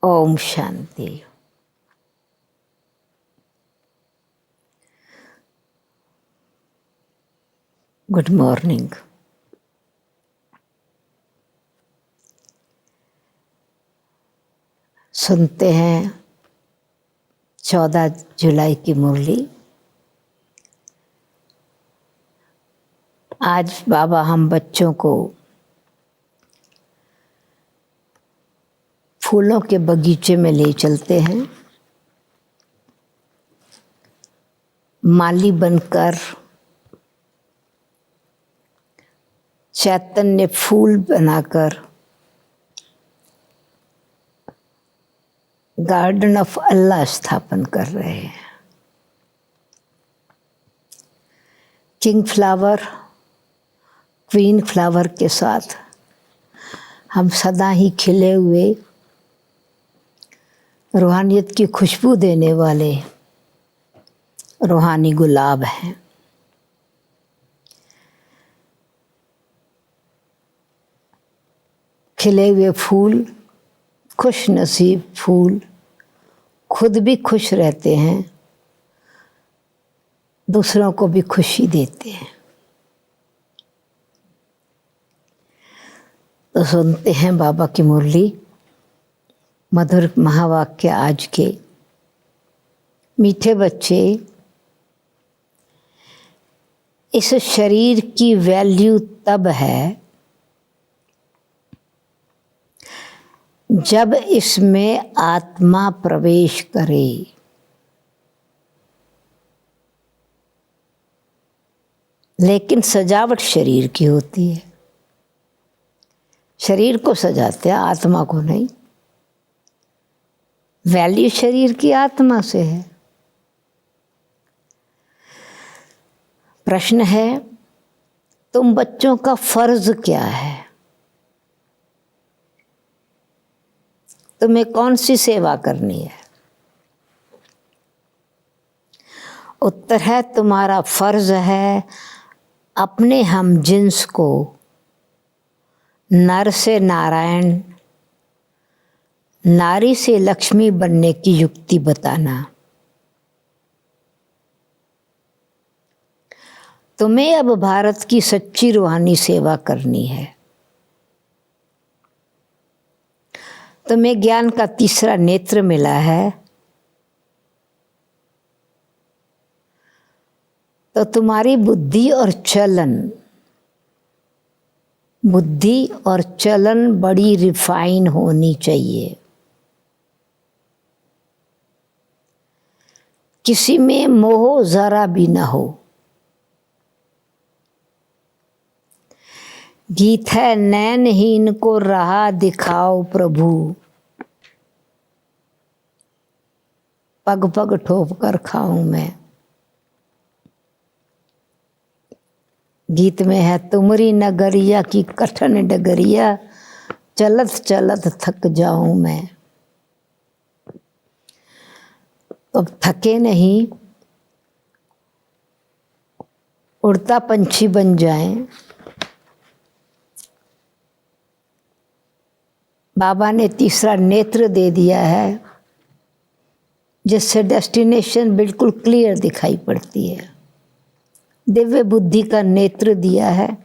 Om Shanti. Good morning. सुनते हैं 14 जुलाई की मुरली। आज बाबा हम बच्चों को फूलों के बगीचे में ले चलते हैं। माली बनकर चैतन्य फूल बनाकर गार्डन ऑफ अल्लाह स्थापन कर रहे हैं। किंग फ्लावर, क्वीन फ्लावर के साथ हम सदा ही खिले हुए रूहानियत की खुशबू देने वाले रूहानी गुलाब हैं। खिले हुए फूल, खुश नसीब फूल खुद भी खुश रहते हैं, दूसरों को भी खुशी देते हैं। तो सुनते हैं बाबा की मुरली। मधुर महावाक्य आज के। मीठे बच्चे, इस शरीर की वैल्यू तब है जब इसमें आत्मा प्रवेश करे। लेकिन सजावट शरीर की होती है। शरीर को सजाते हैं, आत्मा को नहीं। वैल्यू शरीर की आत्मा से है। प्रश्न है, तुम बच्चों का फर्ज क्या है? तुम्हें कौन सी सेवा करनी है? उत्तर है, तुम्हारा फर्ज है अपने हम जिन्स को नर से नारायण, नारी से लक्ष्मी बनने की युक्ति बताना। तुम्हें अब भारत की सच्ची रूहानी सेवा करनी है। तुम्हें ज्ञान का तीसरा नेत्र मिला है, तो तुम्हारी बुद्धि और चलन बड़ी रिफाइन होनी चाहिए। किसी में मोह जरा भी ना हो। गीत है, नैनहीन को राह दिखाओ प्रभु, पग पग ठोक कर खाऊं मैं। गीत में है, तुमरी नगरिया की कठिन डगरिया, चलत चलत थक जाऊं मैं। तो थके नहीं, उड़ता पंछी बन जाएं। बाबा ने तीसरा नेत्र दे दिया है, जिससे डेस्टिनेशन बिल्कुल क्लियर दिखाई पड़ती है। दिव्य बुद्धि का नेत्र दिया है,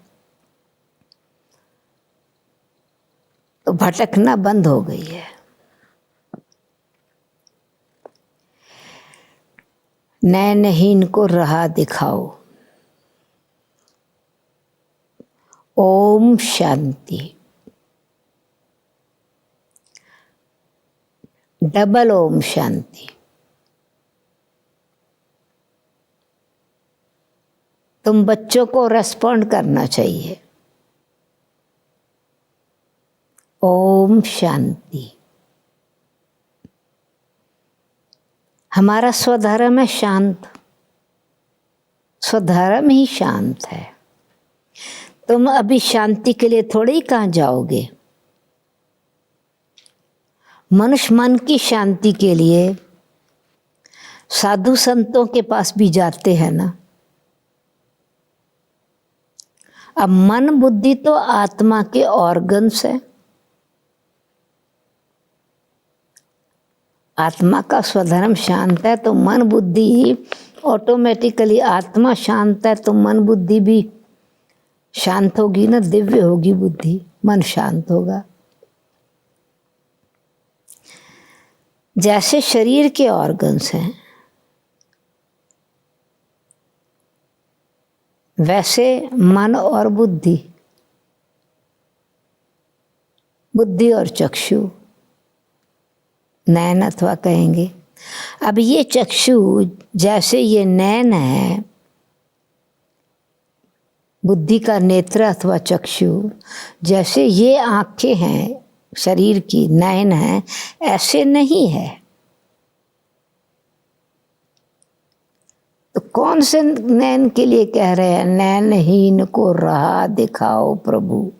तो भटकना बंद हो गई है। नैनहीन को राह दिखाओ। ओम शांति। डबल ओम शांति। तुम बच्चों को रेस्पॉन्ड करना चाहिए। ओम शांति। हमारा स्वधर्म है शांत। स्वधर्म ही शांत है। तुम अभी शांति के लिए थोड़े ही कहाँ जाओगे। मनुष्य मन की शांति के लिए साधु संतों के पास भी जाते हैं ना। अब मन बुद्धि तो आत्मा के ऑर्गन्स है। आत्मा का स्वधर्म शांत है तो मन बुद्धि ऑटोमेटिकली, आत्मा शांत है तो मन बुद्धि भी शांत होगी ना, दिव्य होगी बुद्धि, मन शांत होगा। जैसे शरीर के ऑर्गन्स हैं वैसे मन और बुद्धि, बुद्धि और चक्षु, नयन अथवा कहेंगे। अब ये चक्षु जैसे ये नयन है, बुद्धि का नेत्र अथवा चक्षु, जैसे ये आंखें हैं शरीर की, नयन है, ऐसे नहीं है। तो कौन से नयन के लिए कह रहे हैं? नयनहीन को राह दिखाओ प्रभु।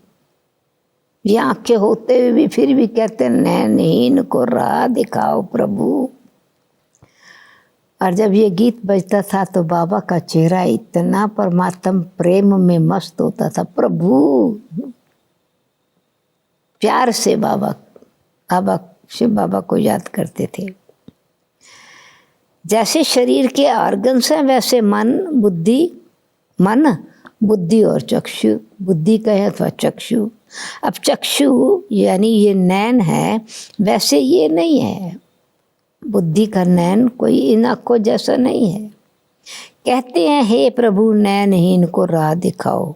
ये आंखें होते हुए भी फिर भी कहते हैं नयनहीन को राह दिखाओ प्रभु। और जब ये गीत बजता था तो बाबा का चेहरा इतना परमात्म प्रेम में मस्त होता था। प्रभु प्यार से बाबा शिव बाबा को याद करते थे। जैसे शरीर के ऑर्गन्स हैं वैसे मन बुद्धि और चक्षु, बुद्धि कहे अथवा चक्षु। अब चक्षु यानी ये नयन है, वैसे ये नहीं है। बुद्धि का नयन कोई इन आँखों जैसा नहीं है। कहते हैं हे प्रभु नयनहीन को राह दिखाओ।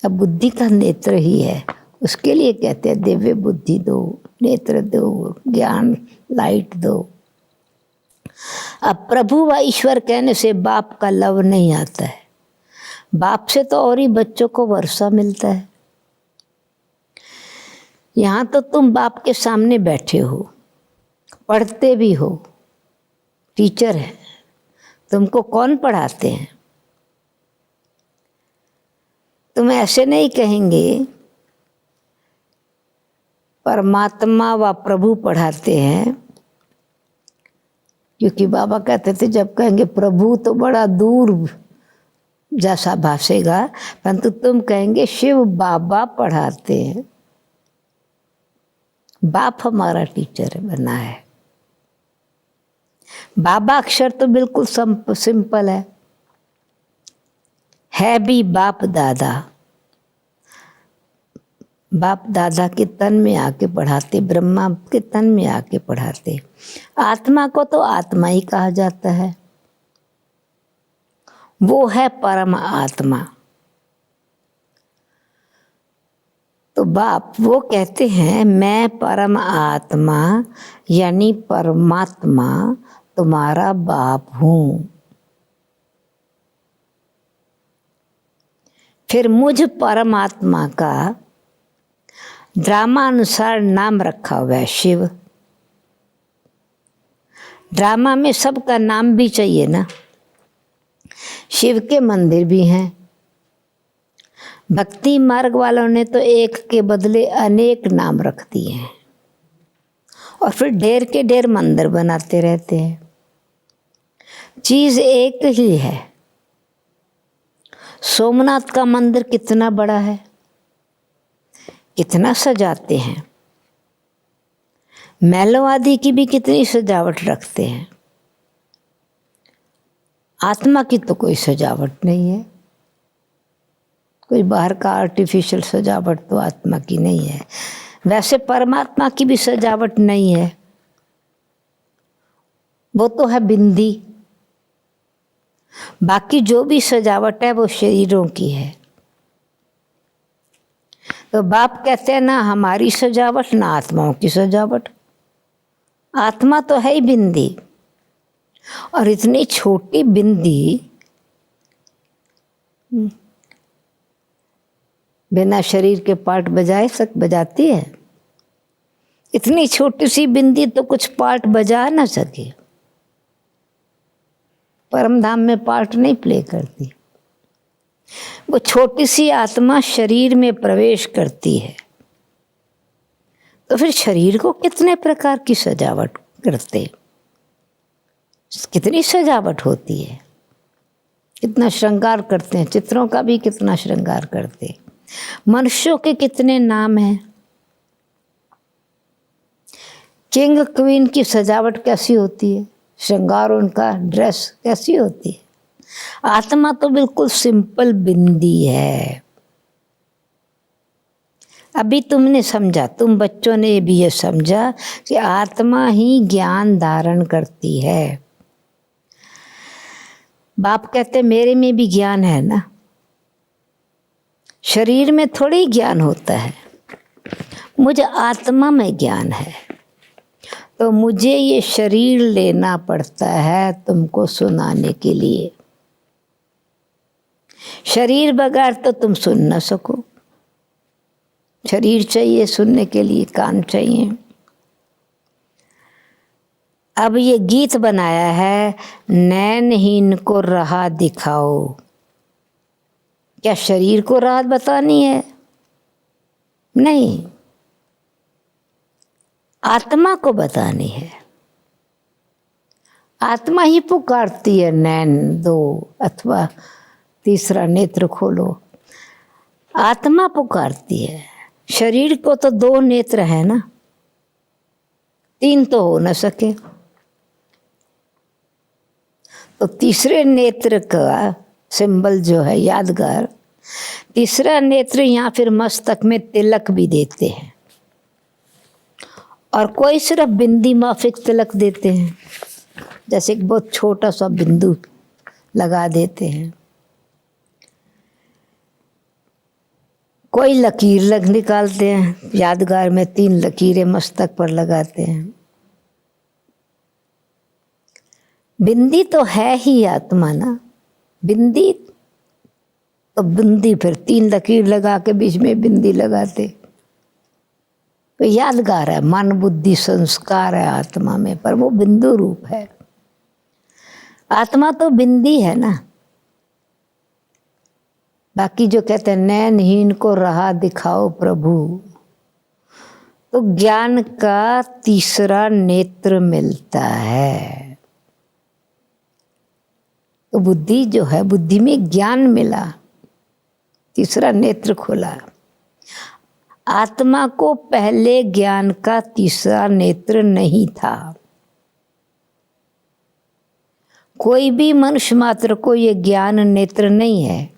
अब बुद्धि का नेत्र ही है, उसके लिए कहते हैं दिव्य बुद्धि दो, नेत्र दो, ज्ञान लाइट दो। अब प्रभु व ईश्वर कहने से बाप का लव नहीं आता है। बाप से तो और ही बच्चों को वर्षा मिलता है। यहाँ तो तुम बाप के सामने बैठे हो, पढ़ते भी हो, टीचर है, तुमको कौन पढ़ाते हैं? तुम ऐसे नहीं कहेंगे परमात्मा व प्रभु पढ़ाते हैं, क्योंकि बाबा कहते थे जब कहेंगे प्रभु तो बड़ा दूर जैसा भासेगा, परंतु तुम कहेंगे शिव बाबा पढ़ाते हैं। बाप हमारा टीचर बना है। बाबा अक्षर तो बिल्कुल सिंपल है भी बाप दादा। बाप दादा के तन में आके पढ़ाते, ब्रह्मा के तन में आके पढ़ाते। आत्मा को तो आत्मा ही कहा जाता है, वो है परम आत्मा। तो बाप वो कहते हैं मैं परम आत्मा यानी परमात्मा तुम्हारा बाप हूं। फिर मुझ परमात्मा का ड्रामा अनुसार नाम रखा हुआ है शिव। ड्रामा में सबका नाम भी चाहिए ना। शिव के मंदिर भी हैं। भक्ति मार्ग वालों ने तो एक के बदले अनेक नाम रख दिए हैं और फिर ढेर के ढेर मंदिर बनाते रहते हैं। चीज एक ही है। सोमनाथ का मंदिर कितना बड़ा है, कितना सजाते हैं। महलों आदि की भी कितनी सजावट रखते हैं। आत्मा की तो कोई सजावट नहीं है। कोई बाहर का आर्टिफिशियल सजावट तो आत्मा की नहीं है। वैसे परमात्मा की भी सजावट नहीं है, वो तो है बिंदी। बाकी जो भी सजावट है वो शरीरों की है। तो बाप कहते हैं ना हमारी सजावट ना आत्माओं की सजावट। आत्मा तो है ही बिंदी, और इतनी छोटी बिंदी बिना शरीर के पार्ट बजाती है। इतनी छोटी सी बिंदी तो कुछ पार्ट बजा ना सके। परम धाम में पार्ट नहीं प्ले करती। वो छोटी सी आत्मा शरीर में प्रवेश करती है, तो फिर शरीर को कितने प्रकार की सजावट करते, कितनी सजावट होती है, कितना श्रृंगार करते हैं। चित्रों का भी कितना श्रृंगार करते। मनुष्यों के कितने नाम हैं। किंग क्वीन की सजावट कैसी होती है, श्रृंगार उनका ड्रेस कैसी होती है। आत्मा तो बिल्कुल सिंपल बिंदी है। अभी तुमने समझा, तुम बच्चों ने भी ये समझा कि आत्मा ही ज्ञान धारण करती है। बाप कहते मेरे में भी ज्ञान है ना, शरीर में थोड़ी ज्ञान होता है, मुझे आत्मा में ज्ञान है। तो मुझे ये शरीर लेना पड़ता है तुमको सुनाने के लिए। शरीर बगैर तो तुम सुन ना सको, शरीर चाहिए सुनने के लिए, कान चाहिए। अब ये गीत बनाया है, नैनहीन को राह दिखाओ। क्या शरीर को राह बतानी है? नहीं, आत्मा को बतानी है। आत्मा ही पुकारती है, नैन दो अथवा तीसरा नेत्र खोलो। आत्मा पुकारती है। शरीर को तो दो नेत्र है ना, तीन तो हो न सके। तो तीसरे नेत्र का सिंबल जो है यादगार, तीसरा नेत्र यहाँ फिर मस्तक में तिलक भी देते हैं, और कोई सिर्फ बिंदी माफिक तिलक देते हैं, जैसे एक बहुत छोटा सा बिंदु लगा देते हैं। कोई लकीर निकालते हैं, यादगार में 3 लकीरें मस्तक पर लगाते हैं। बिंदी तो है ही आत्मा ना, बिंदी तो बिंदी फिर 3 लकीर लगा के बीच में बिंदी लगाते। तो यादगार है, मन बुद्धि संस्कार है आत्मा में, पर वो बिंदु रूप है। आत्मा तो बिंदी है ना। बाकी जो कहते हैं नैनहीन को राह दिखाओ प्रभु, तो ज्ञान का तीसरा नेत्र मिलता है। तो बुद्धि जो है, बुद्धि में ज्ञान मिला, तीसरा नेत्र खुला। आत्मा को पहले ज्ञान का तीसरा नेत्र नहीं था। कोई भी मनुष्य मात्र को ये ज्ञान नेत्र नहीं है,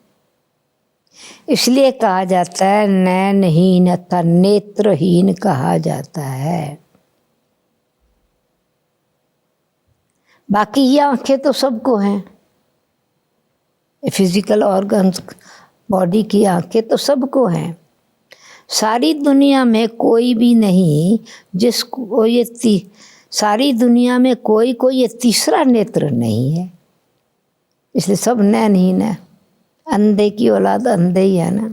इसलिए कहा जाता है नैनहीन अथवा नेत्रहीन कहा जाता है। बाकी ये आंखें तो सबको हैं, फिजिकल ऑर्गन्स, बॉडी की आंखें तो सबको हैं। सारी दुनिया में कोई भी नहीं जिसको ये सारी दुनिया में कोई को ये तीसरा नेत्र नहीं है, इसलिए सब नैनहीन है। अंधे की औलाद अंधे ही है ना।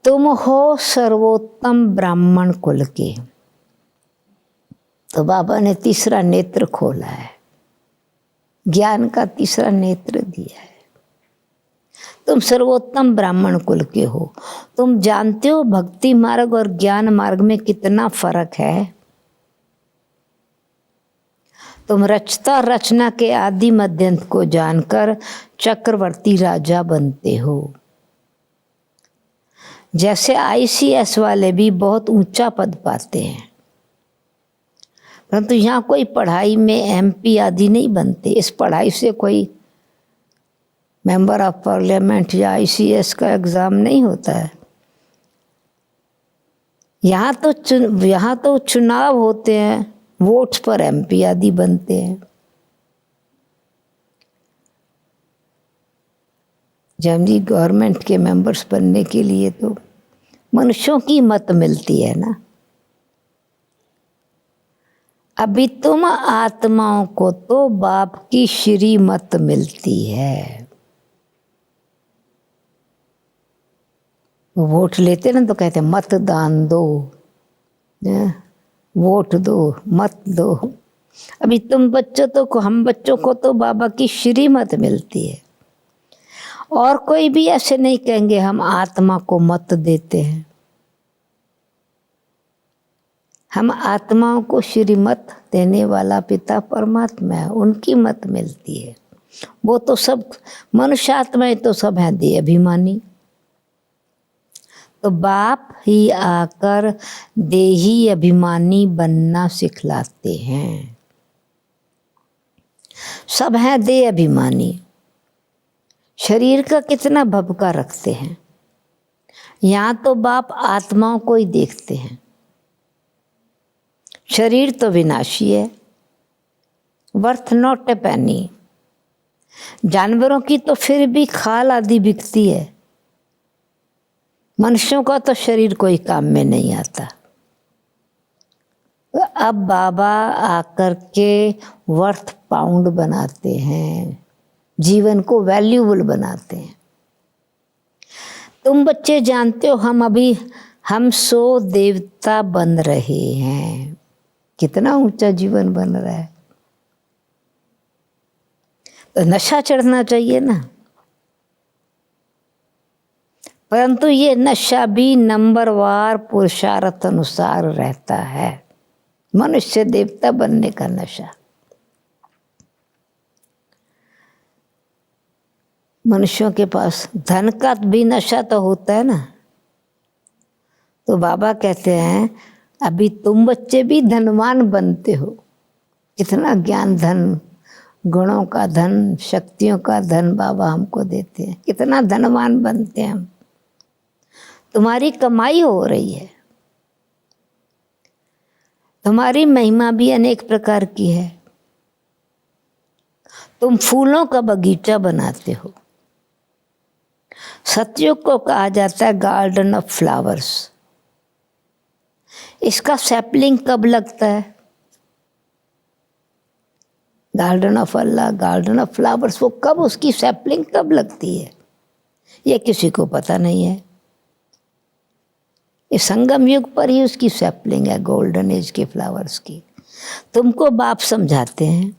तुम हो सर्वोत्तम ब्राह्मण कुल के, तो बाबा ने तीसरा नेत्र खोला है, ज्ञान का तीसरा नेत्र दिया है। तुम सर्वोत्तम ब्राह्मण कुल के हो। तुम जानते हो भक्ति मार्ग और ज्ञान मार्ग में कितना फर्क है। तुम रचता रचना के आदि मध्यंत को जानकर चक्रवर्ती राजा बनते हो। जैसे ICS वाले भी बहुत ऊंचा पद पाते हैं, परंतु यहाँ कोई पढ़ाई में MP आदि नहीं बनते। इस पढ़ाई से कोई मेंबर ऑफ पार्लियामेंट या ICS का एग्ज़ाम नहीं होता है। यहाँ तो चुनाव होते हैं, वोट्स पर MP आदि बनते हैं। जब गवर्नमेंट के मेंबर्स बनने के लिए तो मनुष्यों की मत मिलती है ना। अभी तुम आत्माओं को तो बाप की श्रीमत मिलती है। वोट लेते ना तो कहते मतदान दो, वोट दो, मत दो। अभी तुम बच्चों तो हम बच्चों को तो बाबा की श्रीमत मिलती है, और कोई भी ऐसे नहीं कहेंगे हम आत्मा को मत देते हैं। हम आत्माओं को श्रीमत देने वाला पिता परमात्मा है, उनकी मत मिलती है। वो तो सब मनुष्य आत्माएं तो सब हैं दे अभिमानी। तो बाप ही आकर देही अभिमानी बनना सिखलाते हैं। सब हैं देह अभिमानी, शरीर का कितना भपका रखते हैं। यहाँ तो बाप आत्माओं को ही देखते हैं। शरीर तो विनाशी है, वर्थ नॉट ए पेनी। जानवरों की तो फिर भी खाल आदि बिकती है, मनुष्यों का तो शरीर कोई काम में नहीं आता। अब बाबा आकर के वर्थ पाउंड बनाते हैं, जीवन को वैल्यूबल बनाते हैं। तुम बच्चे जानते हो हम 100 देवता बन रहे हैं। कितना ऊंचा जीवन बन रहा है। तो नशा चढ़ना चाहिए ना, परंतु ये नशा भी नंबरवार पुरुषार्थ अनुसार रहता है। मनुष्य देवता बनने का नशा। मनुष्यों के पास धन का भी नशा तो होता है ना। तो बाबा कहते हैं अभी तुम बच्चे भी धनवान बनते हो। कितना ज्ञान धन, गुणों का धन, शक्तियों का धन बाबा हमको देते हैं। कितना धनवान बनते हैं हम। तुम्हारी कमाई हो रही है। तुम्हारी महिमा भी अनेक प्रकार की है। तुम फूलों का बगीचा बनाते हो। सतयुग को कहा जाता है गार्डन ऑफ फ्लावर्स। इसका सैपलिंग कब लगता है? Garden of Allah, garden of flowers, वो कब, उसकी सैपलिंग कब लगती है ये किसी को पता नहीं है। इस संगम युग पर ही उसकी सैपलिंग है, गोल्डन एज के फ्लावर्स की। तुमको बाप समझाते हैं,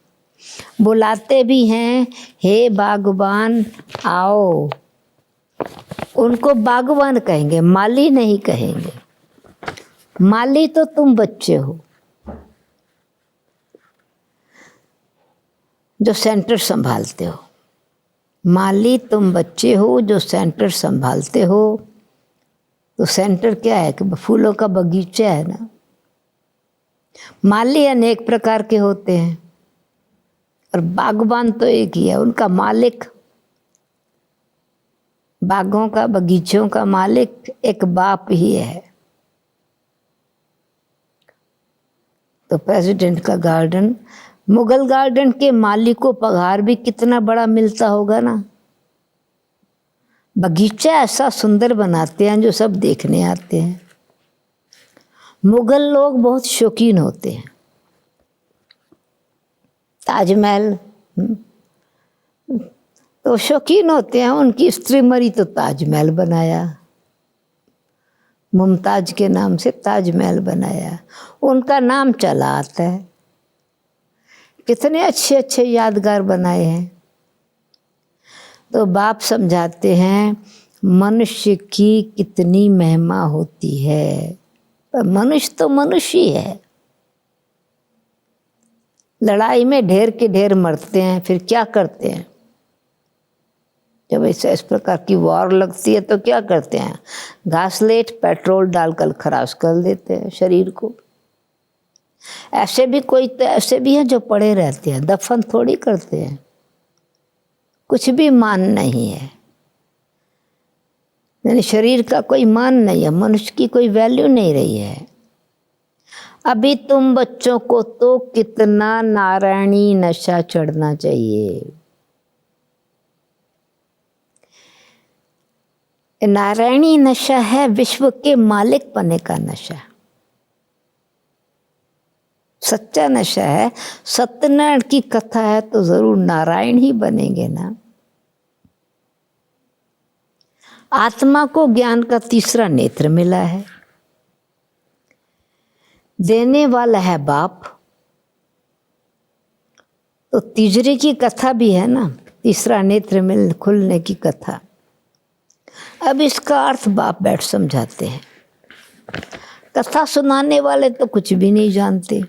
बुलाते भी हैं, हे बागबान आओ। उनको बागवान कहेंगे, माली नहीं कहेंगे। माली तो तुम बच्चे हो जो सेंटर संभालते हो। माली तुम बच्चे हो जो सेंटर संभालते हो। तो सेंटर क्या है कि फूलों का बगीचा है ना। माली अनेक प्रकार के होते हैं और बागबान तो एक ही है। उनका मालिक, बागों का, बगीचों का मालिक एक बाप ही है। तो प्रेसिडेंट का गार्डन, मुगल गार्डन के मालिक को पगार भी कितना बड़ा मिलता होगा ना। बगीचा ऐसा सुंदर बनाते हैं जो सब देखने आते हैं। मुगल लोग बहुत शौकीन होते हैं। ताजमहल तो शौकीन होते हैं। उनकी स्त्री मरी तो ताजमहल बनाया, मुमताज के नाम से ताजमहल बनाया। उनका नाम चला आता है। कितने अच्छे अच्छे यादगार बनाए हैं। तो बाप समझाते हैं मनुष्य की कितनी महिमा होती है। पर मनुष्य तो मनुष्य ही है। लड़ाई में ढेर के ढेर मरते हैं, फिर क्या करते हैं? जब इस प्रकार की वॉर लगती है तो क्या करते हैं? घासलेट पेट्रोल डालकर खराश कर देते हैं शरीर को। ऐसे भी कोई तो ऐसे भी हैं जो पड़े रहते हैं, दफन थोड़ी करते हैं। कुछ भी मान नहीं है, यानी शरीर का कोई मान नहीं है, मनुष्य की कोई वैल्यू नहीं रही है। अभी तुम बच्चों को तो कितना नारायणी नशा चढ़ना चाहिए। नारायणी नशा है विश्व के मालिक बनने का नशा। सच्चा नशा है। सत्यनारायण की कथा है तो जरूर नारायण ही बनेंगे ना। आत्मा को ज्ञान का तीसरा नेत्र मिला है। देने वाला है बाप। तो तीसरे की कथा भी है ना, तीसरा नेत्र मिल खुलने की कथा। अब इसका अर्थ बाप बैठ समझाते हैं। कथा सुनाने वाले तो कुछ भी नहीं जानते।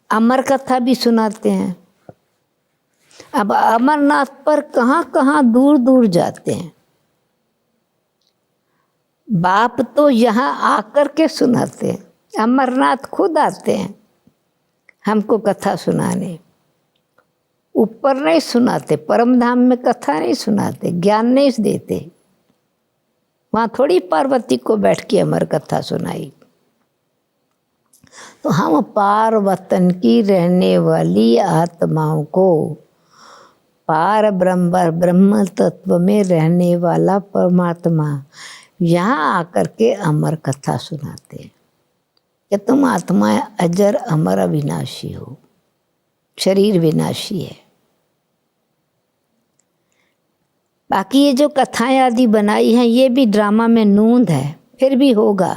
अमर कथा भी सुनाते हैं। अब अमरनाथ पर कहाँ कहाँ दूर दूर जाते हैं। बाप तो यहाँ आकर के सुनाते हैं, अमरनाथ खुद आते हैं हमको कथा सुनाने। ऊपर नहीं सुनाते, परम धाम में कथा नहीं सुनाते, ज्ञान नहीं देते। वहाँ थोड़ी पार्वती को बैठ के अमर कथा सुनाई। तो हम पार वतन की रहने वाली आत्माओं को पार ब्रह्म तत्व में रहने वाला परमात्मा यहाँ आकर के अमर कथा सुनाते हैं कि तुम आत्मा अजर अमर अविनाशी हो, शरीर विनाशी है। बाकी ये जो कथाएं आदि बनाई हैं ये भी ड्रामा में नूंद है, फिर भी होगा।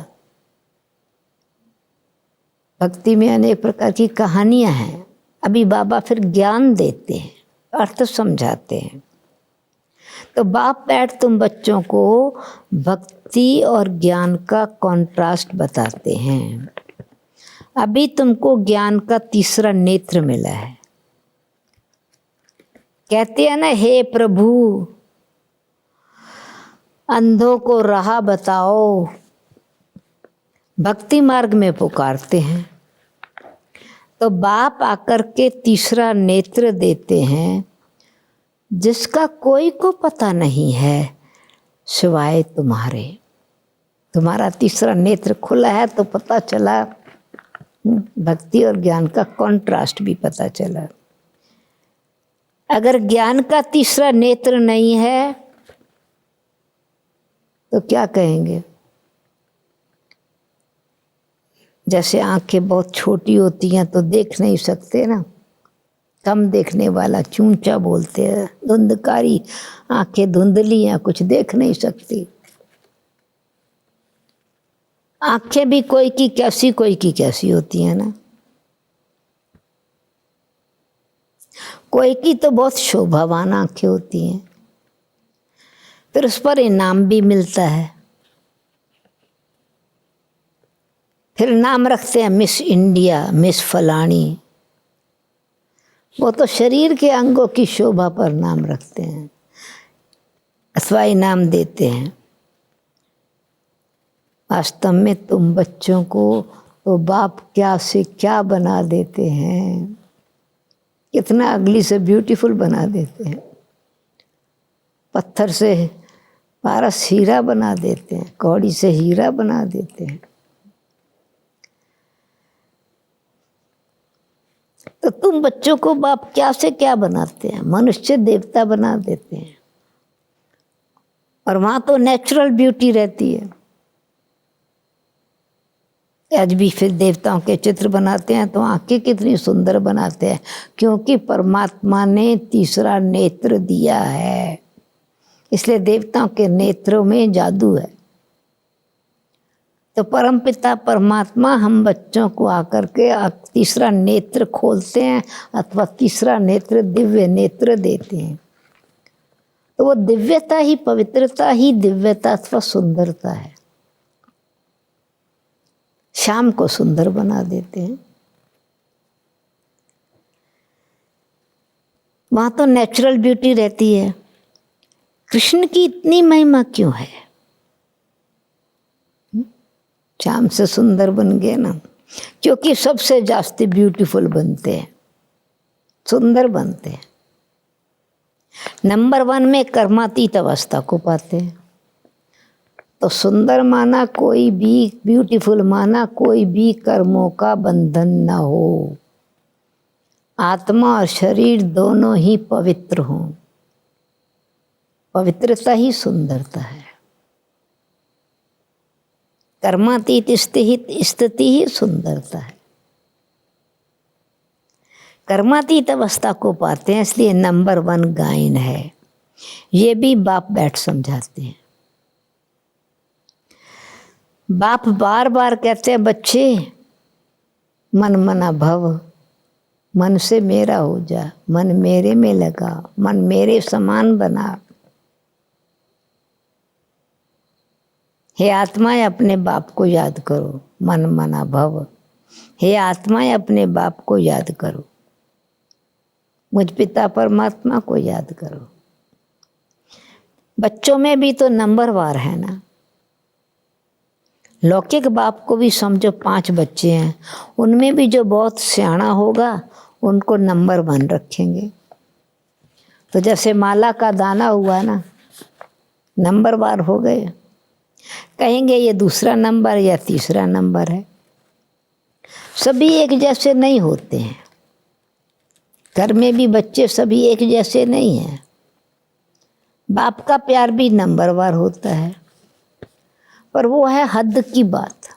भक्ति में अनेक प्रकार की कहानियां हैं। अभी बाबा फिर ज्ञान देते हैं, अर्थ समझाते हैं। तो बाप बैठ तुम बच्चों को भक्ति और ज्ञान का कॉन्ट्रास्ट बताते हैं। अभी तुमको ज्ञान का तीसरा नेत्र मिला है। कहते हैं ना, हे प्रभु अंधों को राह बताओ, भक्ति मार्ग में पुकारते हैं। तो बाप आकर के तीसरा नेत्र देते हैं जिसका कोई को पता नहीं है सिवाय तुम्हारे। तुम्हारा तीसरा नेत्र खुला है तो पता चला, भक्ति और ज्ञान का कॉन्ट्रास्ट भी पता चला। अगर ज्ञान का तीसरा नेत्र नहीं है तो क्या कहेंगे? जैसे आंखें बहुत छोटी होती हैं तो देख नहीं सकते ना, कम देखने वाला चूंचा बोलते हैं। धुंधकारी आंखें धुंधली हैं, कुछ देख नहीं सकती। आंखें भी कोई की कैसी कोई की कैसी होती है ना। कोई की तो बहुत शोभावान आंखें होती हैं, फिर उस पर इनाम भी मिलता है। फिर नाम रखते हैं मिस इंडिया, मिस फलानी। वो तो शरीर के अंगों की शोभा पर नाम रखते हैं अथवा इनाम देते हैं। वास्तव में तुम बच्चों को तो बाप क्या से क्या बना देते हैं, कितना अगली से ब्यूटीफुल बना देते हैं। पत्थर से पारस हीरा बना देते हैं, कौड़ी से हीरा बना देते हैं। तो तुम बच्चों को बाप क्या से क्या बनाते हैं, मनुष्य देवता बना देते हैं। और वहाँ तो नेचुरल ब्यूटी रहती है। आज भी फिर देवताओं के चित्र बनाते हैं तो आंखें कितनी सुंदर बनाते हैं, क्योंकि परमात्मा ने तीसरा नेत्र दिया है। इसलिए देवताओं के नेत्रों में जादू है। तो परमपिता परमात्मा हम बच्चों को आकर के तीसरा नेत्र खोलते हैं अथवा तीसरा नेत्र दिव्य नेत्र देते हैं। तो वो दिव्यता ही, पवित्रता ही दिव्यता अथवा सुंदरता है। शाम को सुंदर बना देते हैं। वहां तो नेचुरल ब्यूटी रहती है। कृष्ण की इतनी महिमा क्यों है? शाम से सुंदर बन गए ना, क्योंकि सबसे जास्ती ब्यूटीफुल बनते हैं, सुंदर बनते हैं। नंबर 1 में कर्मातीत अवस्था को पाते हैं। तो सुंदर माना कोई भी, ब्यूटीफुल माना कोई भी कर्मों का बंधन ना हो, आत्मा और शरीर दोनों ही पवित्र हों। पवित्रता ही सुंदरता है। कर्मातीत स्थिति ही सुंदरता है। कर्मातीत अवस्था को पाते हैं, इसलिए नंबर 1 गायन है। ये भी बाप बैठ समझाते हैं। बाप बार बार कहते हैं, बच्चे मन मना भव, मन से मेरा हो जा, मन मेरे में लगा, मन मेरे समान बना। हे आत्माएं अपने बाप को याद करो, मन मना भव। हे आत्माएं अपने बाप को याद करो, मुझ पिता परमात्मा को याद करो। बच्चों में भी तो नंबर वार है ना। लौकिक बाप को भी समझो 5 बच्चे हैं, उनमें भी जो बहुत सियाना होगा उनको नंबर 1 रखेंगे। तो जैसे माला का दाना हुआ ना, नंबर वार हो गए, कहेंगे ये दूसरा नंबर या तीसरा नंबर है। सभी एक जैसे नहीं होते हैं, घर में भी बच्चे सभी एक जैसे नहीं हैं। बाप का प्यार भी नंबरवार होता है, पर वो है हद की बात।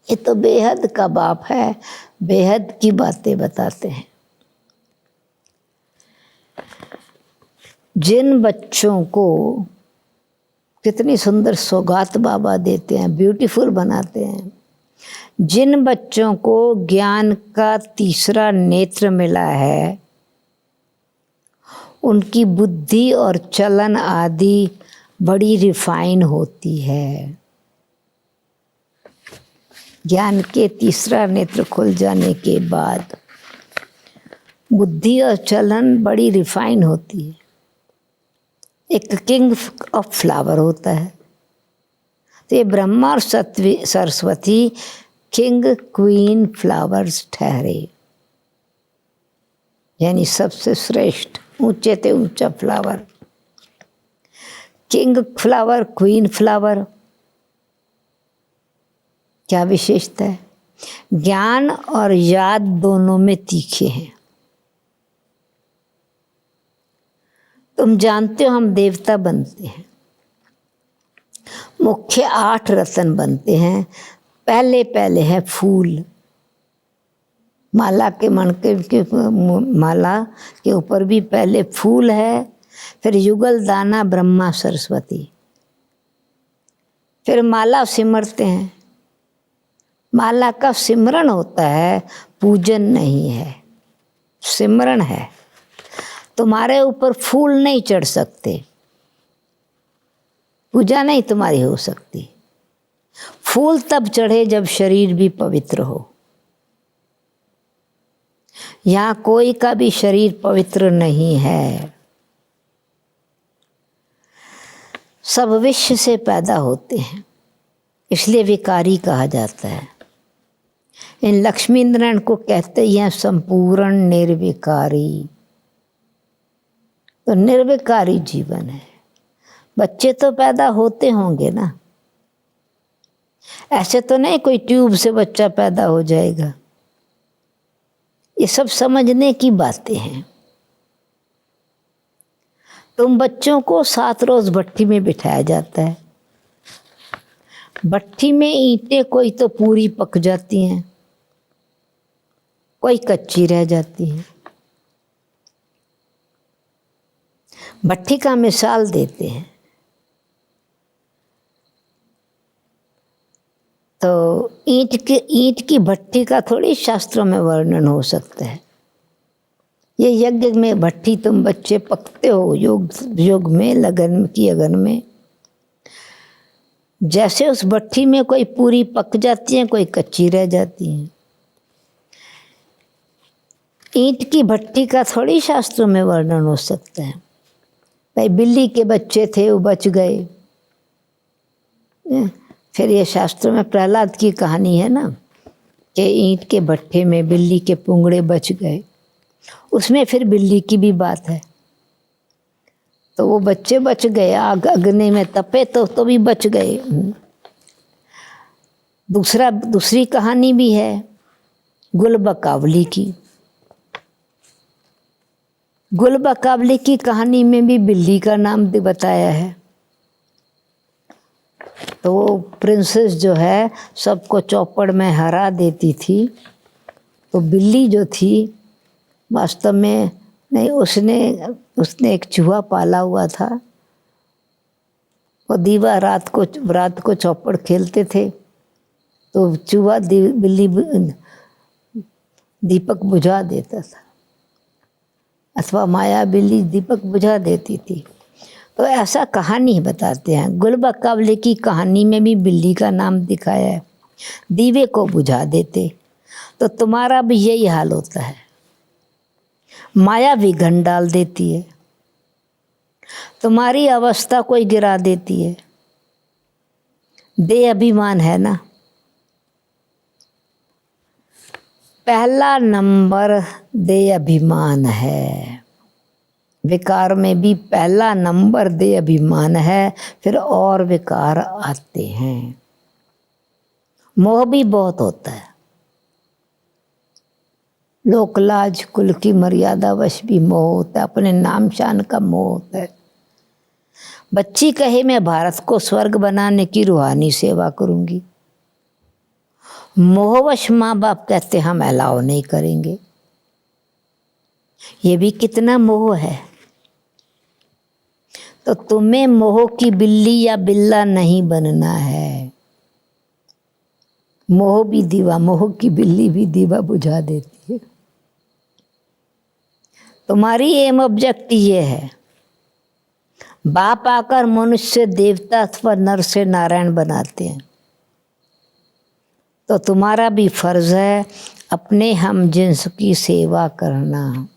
ये तो बेहद का बाप है, बेहद की बातें बताते हैं। जिन बच्चों को कितनी सुंदर सौगात बाबा देते हैं, ब्यूटीफुल बनाते हैं। जिन बच्चों को ज्ञान का तीसरा नेत्र मिला है, उनकी बुद्धि और चलन आदि बड़ी रिफाइन होती है। ज्ञान के तीसरा नेत्र खुल जाने के बाद बुद्धि और चलन बड़ी रिफाइन होती है। एक किंग ऑफ फ्लावर होता है, तो ये ब्रह्मा और सरस्वती किंग क्वीन फ्लावर्स ठहरे, यानी सबसे श्रेष्ठ ऊंचे ते ऊंचा flower. King flower, queen flower, क्या विशेषता है? ज्ञान और याद दोनों में तीखे हैं। तुम जानते हो हम देवता बनते हैं, मुख्य 8 रत्न बनते हैं। पहले पहले है फूल, माला के मणके के माला के ऊपर भी पहले फूल है, फिर युगल दाना ब्रह्मा सरस्वती, फिर माला सिमरते हैं। माला का सिमरन होता है, पूजन नहीं है, सिमरन है। तुम्हारे ऊपर फूल नहीं चढ़ सकते, पूजा नहीं तुम्हारी हो सकती। फूल तब चढ़े जब शरीर भी पवित्र हो। यहाँ कोई का भी शरीर पवित्र नहीं है, सब विश्व से पैदा होते हैं, इसलिए विकारी कहा जाता है। इन लक्ष्मी नारायण को कहते हैं संपूर्ण निर्विकारी। तो निर्विकारी जीवन है। बच्चे तो पैदा होते होंगे ना, ऐसे तो नहीं कोई ट्यूब से बच्चा पैदा हो जाएगा। ये सब समझने की बातें हैं। तुम बच्चों को 7 रोज भट्ठी में बिठाया जाता है। भट्ठी में ईंटें कोई तो पूरी पक जाती हैं, कोई कच्ची रह जाती है। भट्ठी का मिसाल देते हैं। तो ईंट की भट्ठी का थोड़ी शास्त्रों में वर्णन हो सकता है। ये यज्ञ में भट्ठी तुम बच्चे पकते हो, योग में लगन की अगन में। जैसे उस भट्ठी में कोई पूरी पक जाती है, कोई कच्ची रह जाती है। ईंट की भट्ठी का थोड़ी शास्त्रों में वर्णन हो सकता है। भाई बिल्ली के बच्चे थे, वो बच गए। फिर ये शास्त्रों में प्रहलाद की कहानी है ना, कि ईंट के भट्ठे में बिल्ली के पुंगड़े बच गए। उसमें फिर बिल्ली की भी बात है। तो वो बच्चे बच गए, आग अग्नि में तपे तो भी बच गए। दूसरी कहानी भी है गुलबकावली की। गुलबकावली की कहानी में भी बिल्ली का नाम बताया है। तो वो प्रिंसेस जो है सबको चौपड़ में हरा देती थी, तो बिल्ली जो थी वास्तव में नहीं, उसने एक चूहा पाला हुआ था। वो दीवा रात को चौपड़ खेलते थे, तो चूहा बिल्ली दीपक बुझा देता था, अथवा माया बिल्ली दीपक बुझा देती थी। तो ऐसा कहानी बताते हैं। गुलबकावली की कहानी में भी बिल्ली का नाम दिखाया है। दीवे को बुझा देते, तो तुम्हारा भी यही हाल होता है। माया विघन डाल देती है, तुम्हारी अवस्था कोई गिरा देती है। देह अभिमान है ना, पहला नंबर देह अभिमान है। विकार में भी पहला नंबर देह अभिमान है, फिर और विकार आते हैं। मोह भी बहुत होता है, लोक लाज कुल की मर्यादा वश भी मोह होता है, अपने नाम शान का मोह होता है। बच्ची कहे मैं भारत को स्वर्ग बनाने की रूहानी सेवा करूंगी, मोहवश माँ बाप कहते हम अलाउ नहीं करेंगे। ये भी कितना मोह है। तो तुम्हें मोह की बिल्ली या बिल्ला नहीं बनना है। मोह भी दीवा, मोह की बिल्ली भी दीवा बुझा देती है। तुम्हारी एम ऑब्जेक्ट ये है, बाप आकर मनुष्य देवता अथवा नर से नारायण बनाते हैं, तो तुम्हारा भी फर्ज है अपने हम जिन्स की सेवा करना,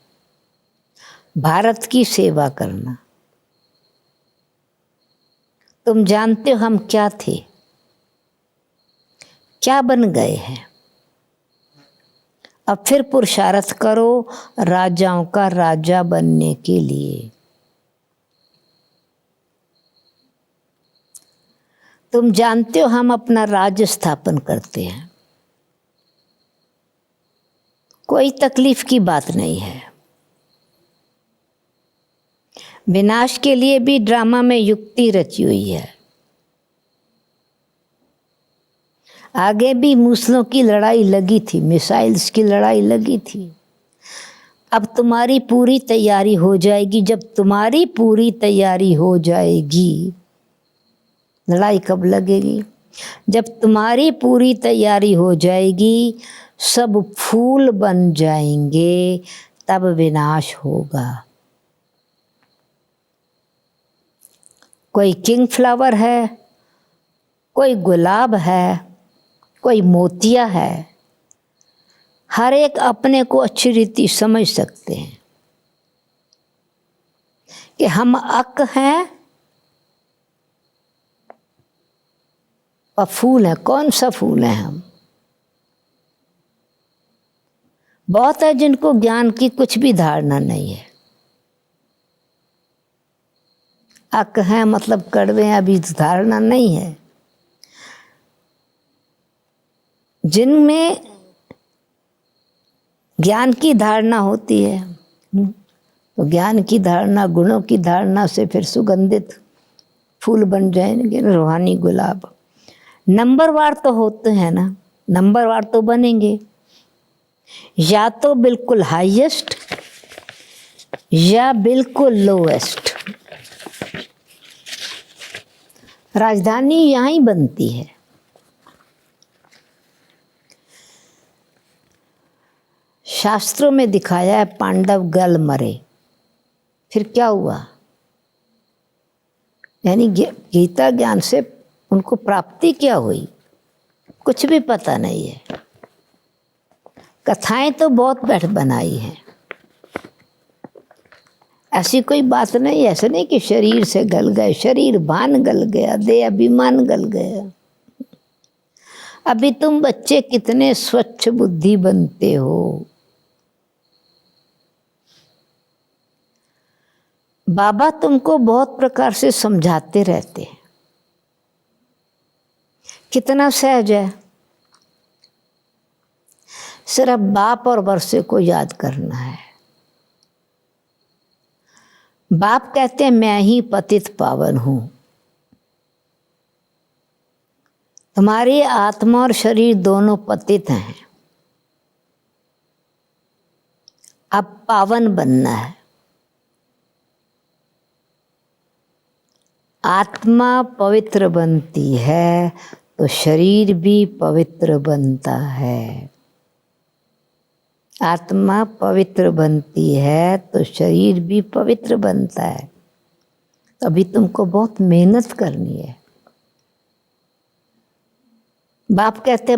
भारत की सेवा करना। तुम जानते हो हम क्या थे, क्या बन गए हैं। अब फिर पुरुषार्थ करो राजाओं का राजा बनने के लिए। तुम जानते हो हम अपना राज्य स्थापन करते हैं, कोई तकलीफ की बात नहीं है। विनाश के लिए भी ड्रामा में युक्ति रची हुई है। आगे भी मूसलों की लड़ाई लगी थी, मिसाइल्स की लड़ाई लगी थी। अब तुम्हारी पूरी तैयारी हो जाएगी। जब तुम्हारी पूरी तैयारी हो जाएगी, लड़ाई कब लगेगी? जब तुम्हारी पूरी तैयारी हो जाएगी, सब फूल बन जाएंगे, तब विनाश होगा। कोई किंग फ्लावर है, कोई गुलाब है, कोई मोतिया है। हर एक अपने को अच्छी रीति समझ सकते हैं कि हम अक हैं और फूल है। कौन सा फूल है हम? बहुत है जिनको ज्ञान की कुछ भी धारणा नहीं है। अक है मतलब कड़वे, अभी धारणा नहीं है। जिनमें ज्ञान की धारणा होती है, तो ज्ञान की धारणा, गुणों की धारणा से फिर सुगंधित फूल बन जाएंगे, रूहानी गुलाब। नंबरवार तो होते हैं ना, नंबरवार तो बनेंगे, या तो बिल्कुल हाईएस्ट या बिल्कुल लोएस्ट। राजधानी यहाँ ही बनती है। शास्त्रों में दिखाया है पांडव गल मरे, फिर क्या हुआ? यानी गीता ज्ञान से उनको प्राप्ति क्या हुई, कुछ भी पता नहीं है। कथाएं तो बहुत बैठ बनाई हैं, ऐसी कोई बात नहीं। ऐसा नहीं कि शरीर से गल गए, शरीर भान गल गया, देह अभिमान गल गया। अभी तुम बच्चे कितने स्वच्छ बुद्धि बनते हो। बाबा तुमको बहुत प्रकार से समझाते रहते हैं, कितना सहज है। सिर्फ बाप और वर्षे को याद करना है। बाप कहते हैं मैं ही पतित पावन हूं। तुम्हारी आत्मा और शरीर दोनों पतित हैं, अब पावन बनना है। आत्मा पवित्र बनती है तो शरीर भी पवित्र बनता है। आत्मा पवित्र बनती है तो शरीर भी पवित्र बनता है। तो अभी तुमको बहुत मेहनत करनी है। बाप कहते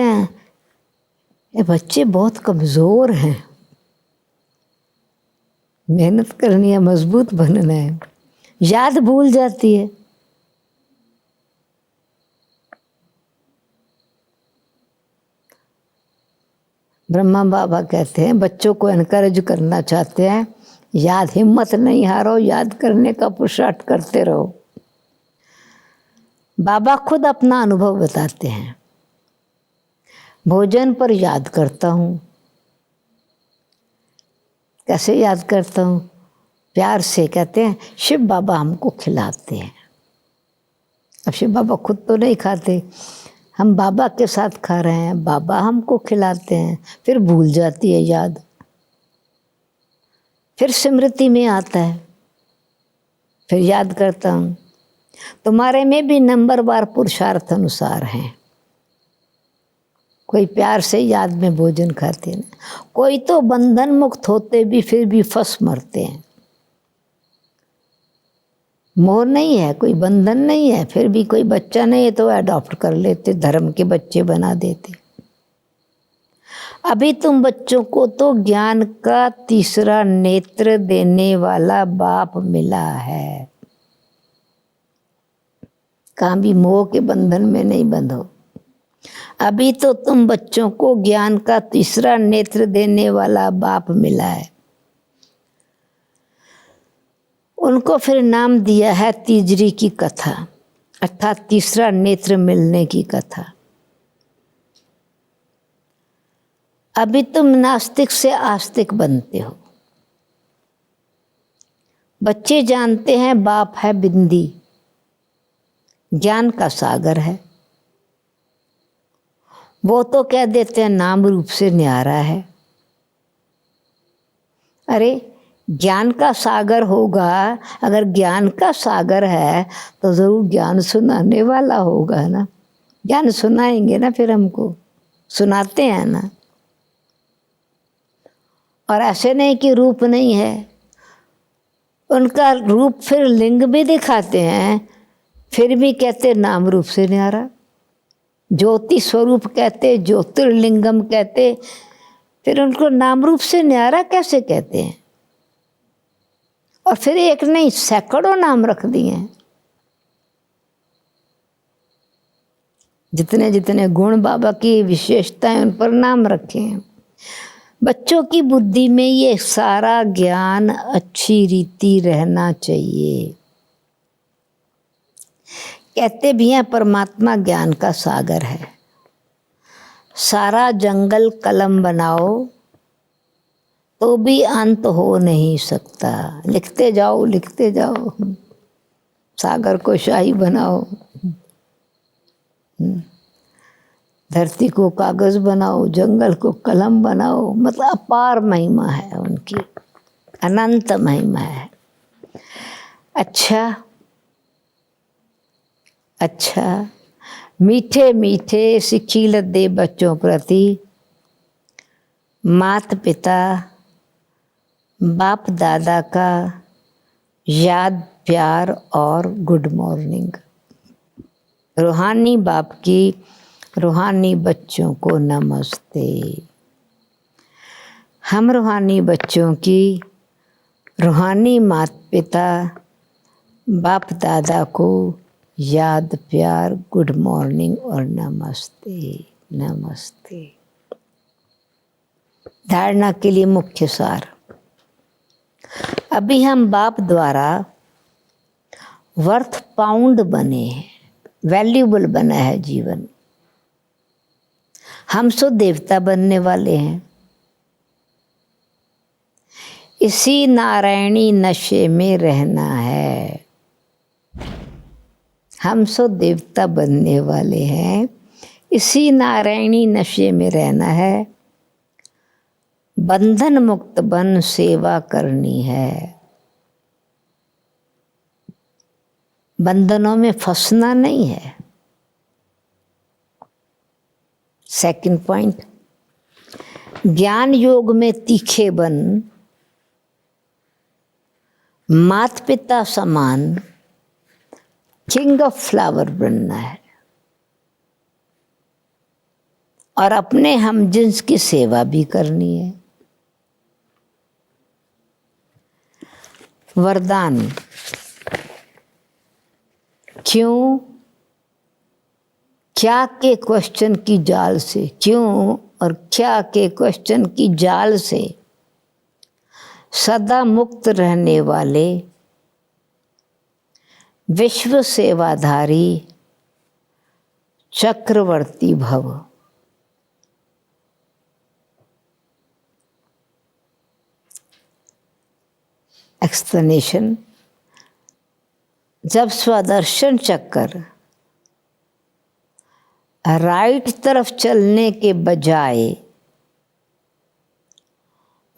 हैं ये बच्चे बहुत कमज़ोर हैं, मेहनत करनी है, मजबूत बनना है। याद भूल जाती है। ब्रह्मा बाबा कहते हैं, बच्चों को एनकरेज करना चाहते हैं, याद, हिम्मत नहीं हारो, याद करने का पुरुषार्थ करते रहो। बाबा खुद अपना अनुभव बताते हैं, भोजन पर याद करता हूँ। कैसे याद करता हूँ? प्यार से कहते हैं, शिव बाबा हमको खिलाते हैं। अब शिव बाबा खुद तो नहीं खाते, हम बाबा के साथ खा रहे हैं, बाबा हमको खिलाते हैं। फिर भूल जाती है याद, फिर स्मृति में आता है, फिर याद करता हूँ। तुम्हारे में भी नंबरवार पुरुषार्थ अनुसार हैं। कोई प्यार से याद में भोजन खाते हैं, कोई तो बंधन मुक्त होते भी फिर भी फंस मरते हैं। मोह नहीं है, कोई बंधन नहीं है, फिर भी कोई बच्चा नहीं है तो अडॉप्ट कर लेते, धर्म के बच्चे बना देते। अभी तुम बच्चों को तो ज्ञान का तीसरा नेत्र देने वाला बाप मिला है। कहाँ भी मोह के बंधन में नहीं बंधो। अभी तो तुम बच्चों को ज्ञान का तीसरा नेत्र देने वाला बाप मिला है। उनको फिर नाम दिया है तीजरी की कथा, अर्थात तीसरा नेत्र मिलने की कथा। अभी तुम नास्तिक से आस्तिक बनते हो। बच्चे जानते हैं बाप है बिंदी, ज्ञान का सागर है। वो तो कह देते हैं नाम रूप से न्यारा है। अरे ज्ञान का सागर होगा, अगर ज्ञान का सागर है तो जरूर ज्ञान सुनाने वाला होगा ना। ज्ञान सुनाएंगे ना, फिर हमको सुनाते हैं ना। और ऐसे नहीं कि रूप नहीं है, उनका रूप फिर लिंग भी दिखाते हैं, फिर भी कहते नाम रूप से न्यारा। ज्योति स्वरूप कहते, ज्योतिर्लिंगम कहते, फिर उनको नाम रूप से न्यारा कैसे कहते हैं? और फिर एक नहीं सैकड़ों नाम रख दिए हैं। जितने जितने गुण बाबा की विशेषताएं उन पर नाम रखे हैं। बच्चों की बुद्धि में ये सारा ज्ञान अच्छी रीति रहना चाहिए। कहते भी हैं परमात्मा ज्ञान का सागर है। सारा जंगल कलम बनाओ तो भी अंत हो नहीं सकता। लिखते जाओ लिखते जाओ, सागर को शाही बनाओ, धरती को कागज बनाओ, जंगल को कलम बनाओ। मतलब अपार महिमा है उनकी, अनंत महिमा है। अच्छा मीठे मीठे सिखीलत दे बच्चों प्रति, माता पिता बाप दादा का याद प्यार और गुड मॉर्निंग। रूहानी बाप की रूहानी बच्चों को नमस्ते। हम रूहानी बच्चों की रूहानी माता पिता बाप दादा को याद प्यार गुड मॉर्निंग और नमस्ते नमस्ते। धारणा के लिए मुख्य सार। अभी हम बाप द्वारा वर्थ पाउंड बने हैं, वैल्यूबल बना है जीवन। हम सो देवता बनने वाले हैं। इसी नारायणी नशे में रहना है। हम सो देवता बनने वाले हैं, इसी नारायणी नशे में रहना है। बंधन मुक्त बन सेवा करनी है। बंधनों में फंसना नहीं है। सेकंड पॉइंट, ज्ञान योग में तीखे बन माता पिता समान किंग ऑफ फ्लावर बनना है और अपने हम जिन्स की सेवा भी करनी है। वरदान। क्यों? क्या के क्वेश्चन की जाल से, क्यों और क्या के क्वेश्चन की जाल से सदा मुक्त रहने वाले विश्व सेवाधारी चक्रवर्ती भव। एक्सप्लेनेशन। जब स्वदर्शन चक्कर राइट तरफ चलने के बजाय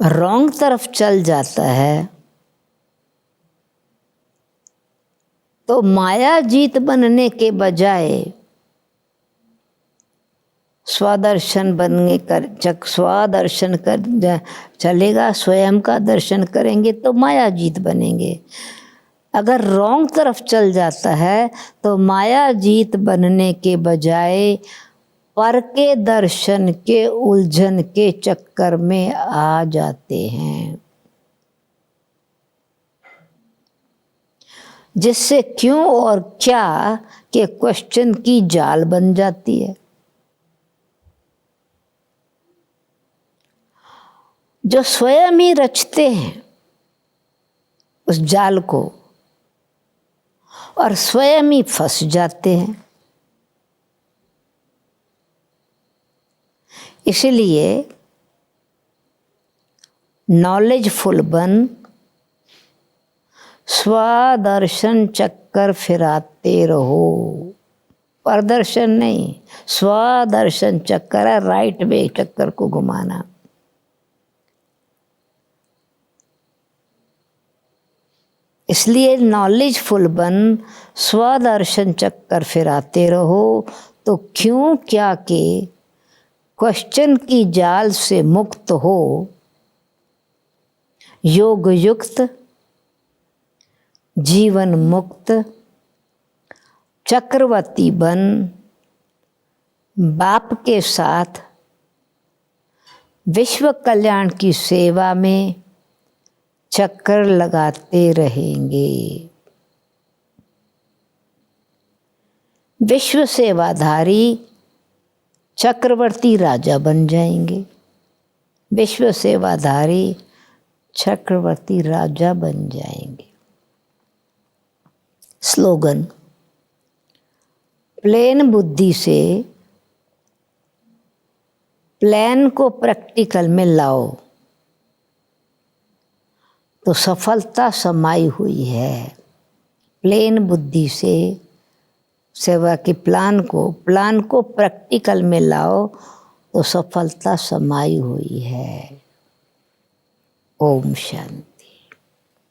रॉन्ग तरफ चल जाता है तो माया जीत बनने के बजाय स्वदर्शन बनने कर स्वदर्शन कर चलेगा, स्वयं का दर्शन करेंगे तो माया जीत बनेंगे। अगर रॉन्ग तरफ चल जाता है तो माया जीत बनने के बजाय पर के दर्शन के उलझन के चक्कर में आ जाते हैं, जिससे क्यों और क्या के क्वेश्चन की जाल बन जाती है। जो स्वयं ही रचते हैं उस जाल को और स्वयं ही फंस जाते हैं। इसलिए नॉलेजफुल बन स्वदर्शन चक्कर फिराते रहो। प्रदर्शन नहीं, स्वदर्शन चक्कर है, राइट वे चक्कर को घुमाना। इसलिए नॉलेजफुल बन स्वदर्शन चक्कर फिराते रहो तो क्यों क्या के क्वेश्चन की जाल से मुक्त हो, योग युक्त जीवन मुक्त चक्रवर्ती बन बाप के साथ विश्व कल्याण की सेवा में चक्कर लगाते रहेंगे। विश्व सेवाधारी चक्रवर्ती राजा बन जाएंगे। विश्व सेवाधारी चक्रवर्ती राजा बन जाएंगे। स्लोगन। प्लेन बुद्धि से प्लान को प्रैक्टिकल में लाओ तो सफलता समाई हुई है। प्लेन बुद्धि से सेवा के प्लान को प्रैक्टिकल में लाओ तो सफलता समाई हुई है। ओम शांति।